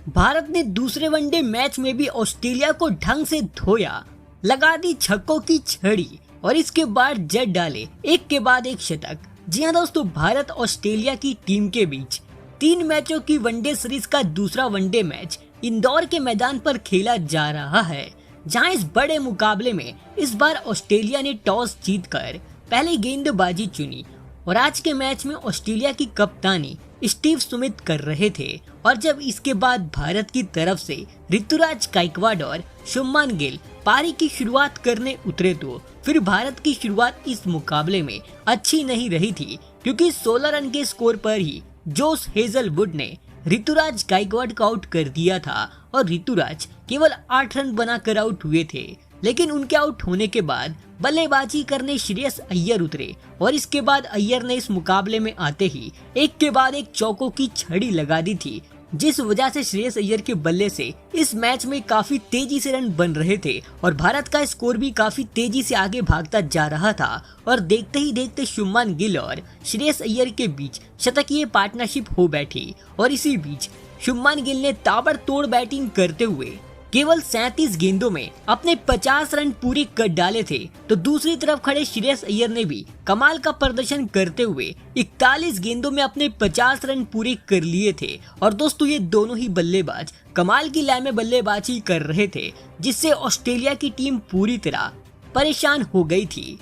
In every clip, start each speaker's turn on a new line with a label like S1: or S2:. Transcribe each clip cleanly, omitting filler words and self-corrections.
S1: भारत ने दूसरे one day match में भी ऑस्ट्रेलिया को ढंग से धोया, लगा दी छक्कों की छड़ी और इसके बाद जड़ डाले एक के बाद एक शतक। जी हाँ दोस्तों, भारत ऑस्ट्रेलिया की टीम के बीच 3 मैचों की वनडे सीरीज का दूसरा वनडे मैच इंदौर के मैदान पर खेला जा रहा है, जहां इस बड़े मुकाबले में इस बार ऑस्ट्रेलिया ने टॉस जीतकर पहले गेंदबाजी चुनी और आज के मैच में ऑस्ट्रेलिया की कप्तानी स्टीव स्मिथ कर रहे थे। और जब इसके बाद भारत की तरफ से ऋतुराज गायकवाड और शुभमान गिल पारी की शुरुआत करने उतरे तो फिर भारत की शुरुआत इस मुकाबले में अच्छी नहीं रही थी, क्योंकि 16 रन के स्कोर पर ही जोश हेजलवुड ने ऋतुराज गायकवाड को आउट कर दिया था और ऋतुराज केवल 8 रन बनाकर आउट हुए थे। लेकिन उनके आउट होने के बाद बल्लेबाजी करने श्रेयस अय्यर उतरे और इसके बाद अय्यर ने इस मुकाबले में आते ही एक के बाद एक चौकों की छड़ी लगा दी थी, जिस वजह से श्रेयस अय्यर के बल्ले से इस मैच में काफी तेजी से रन बन रहे थे और भारत का स्कोर भी काफी तेजी से आगे भागता जा रहा था। और देखते ही देखते शुभमान गिल और श्रेयस अय्यर के बीच शतकीय पार्टनरशिप हो बैठी और इसी बीच शुभमान गिल ने ताबड़तोड़ बैटिंग करते हुए केवल 37 गेंदों में अपने 50 रन पूरे कर डाले थे, तो दूसरी तरफ खड़े श्रेयस अय्यर ने भी कमाल का प्रदर्शन करते हुए 41 गेंदों में अपने 50 रन पूरे कर लिए थे। और दोस्तों, ये दोनों ही बल्लेबाज कमाल की लय में बल्लेबाजी कर रहे थे, जिससे ऑस्ट्रेलिया की टीम पूरी तरह परेशान हो गई थी,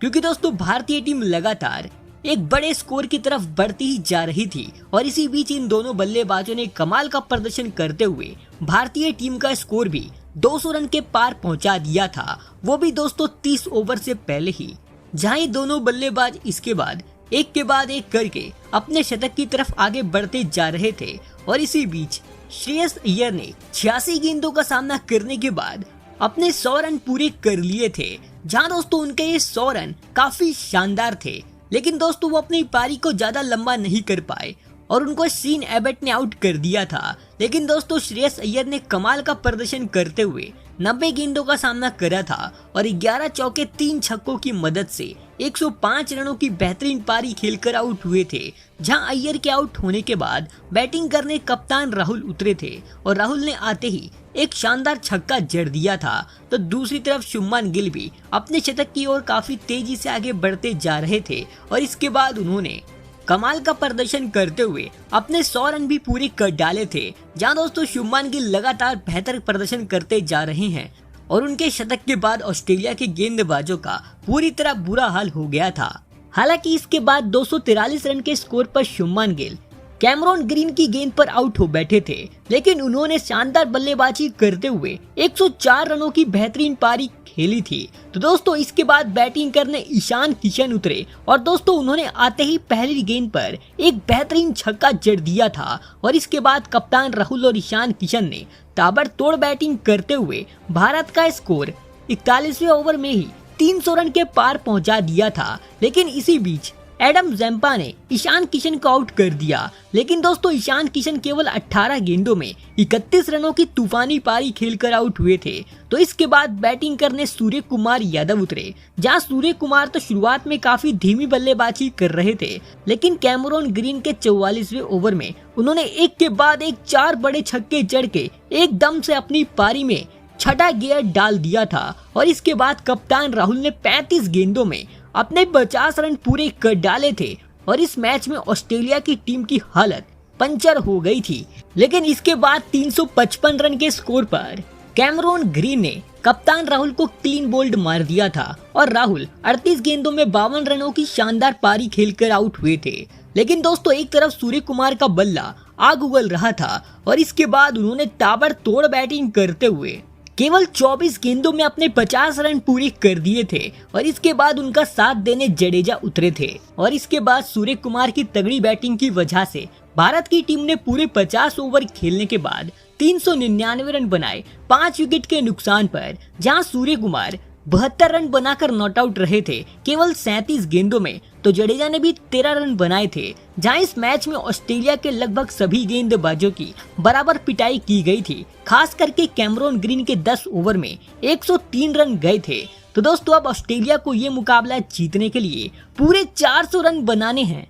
S1: क्योंकि दोस्तों भारतीय टीम लगातार एक बड़े स्कोर की तरफ बढ़ती ही जा रही थी। और इसी बीच इन दोनों बल्लेबाजों ने कमाल का प्रदर्शन करते हुए भारतीय टीम का स्कोर भी 200 रन के पार पहुंचा दिया था, वो भी दोस्तों 30 ओवर से पहले ही, जहां ये दोनों बल्लेबाज इसके बाद एक करके अपने शतक की तरफ आगे बढ़ते जा रहे थे। और इसी बीच श्रेयस अय्यर ने 86 गेंदों का सामना करने के बाद अपने 100 रन पूरे कर लिए थे, जहां दोस्तों उनके ये 100 रन काफी शानदार थे। लेकिन दोस्तों वो अपनी पारी को ज्यादा लंबा नहीं कर पाए और उनको सीन एबट ने आउट कर दिया था। लेकिन दोस्तों श्रेयस अय्यर ने कमाल का प्रदर्शन करते हुए 90 गेंदों का सामना करा था और 11 चौके 3 छक्कों की मदद से 105 रनों की बेहतरीन पारी खेलकर आउट हुए थे। जहां अय्यर के आउट होने के बाद बैटिंग करने कप्तान राहुल उतरे थे और राहुल ने आते ही एक शानदार छक्का जड़ दिया था। तो दूसरी तरफ शुभमान गिल भी अपने शतक की ओर काफी तेजी से आगे बढ़ते जा रहे थे और इसके बाद उन्होंने कमाल का प्रदर्शन करते हुए अपने 100 रन भी पूरे कर डाले थे। जहां दोस्तों शुभमान गिल लगातार बेहतर प्रदर्शन करते जा रहे हैं और उनके शतक के बाद ऑस्ट्रेलिया के गेंदबाजों का पूरी तरह बुरा हाल हो गया था। हालांकि इसके बाद 243 रन के स्कोर पर शुभमान गिल कैमरॉन ग्रीन की गेंद पर आउट हो बैठे थे, लेकिन उन्होंने शानदार बल्लेबाजी करते हुए 104 रनों की बेहतरीन पारी खेली थी। तो दोस्तों इसके बाद बैटिंग करने ईशान किशन उतरे और दोस्तों उन्होंने आते ही पहली गेंद पर एक बेहतरीन छक्का जड़ दिया था और इसके बाद कप्तान राहुल और ईशान किशन ने ताबड़तोड़ बैटिंग करते हुए भारत का स्कोर 41वें ओवर में ही 300 रन के पार पहुंचा दिया था। लेकिन इसी बीच एडम जैम्पा ने ईशान किशन को आउट कर दिया। लेकिन दोस्तों ईशान किशन केवल 18 गेंदों में 31 रनों की तूफानी पारी खेलकर आउट हुए थे। तो इसके बाद बैटिंग करने सूर्य कुमार यादव उतरे, जहां सूर्य कुमार तो शुरुआत में काफी धीमी बल्लेबाजी कर रहे थे, लेकिन कैमरॉन ग्रीन के 44वें ओवर में उन्होंने एक के बाद एक 4 बड़े छक्के जड़ के एकदम से अपनी पारी में छठा गियर डाल दिया था। और इसके बाद कप्तान राहुल ने 35 गेंदों में अपने 50 रन पूरे कर डाले थे और इस मैच में ऑस्ट्रेलिया की टीम की हालत पंचर हो गई थी। लेकिन इसके बाद 355 रन के स्कोर पर कैमरॉन ग्रीन ने कप्तान राहुल को क्लीन बोल्ड मार दिया था और राहुल 38 गेंदों में 52 रनों की शानदार पारी खेलकर आउट हुए थे। लेकिन दोस्तों एक तरफ सूर्य कुमार का बल्ला आग उगल रहा था और इसके बाद उन्होंने ताबड़तोड़ बैटिंग करते हुए केवल 24 गेंदों में अपने 50 रन पूरे कर दिए थे और इसके बाद उनका साथ देने जडेजा उतरे थे। और इसके बाद सूर्य कुमार की तगड़ी बैटिंग की वजह से भारत की टीम ने पूरे 50 ओवर खेलने के बाद 399 रन बनाए 5 विकेट के नुकसान पर, जहां सूर्य कुमार 72 रन बनाकर नॉट आउट रहे थे केवल 37 गेंदों में। तो जडेजा ने भी 13 रन बनाए थे, जहां इस मैच में ऑस्ट्रेलिया के लगभग सभी गेंदबाजों की बराबर पिटाई की गई थी। खास करके कैमरॉन ग्रीन के 10 ओवर में 103 रन गए थे। तो दोस्तों अब ऑस्ट्रेलिया को ये मुकाबला जीतने के लिए पूरे 400 रन बनाने हैं।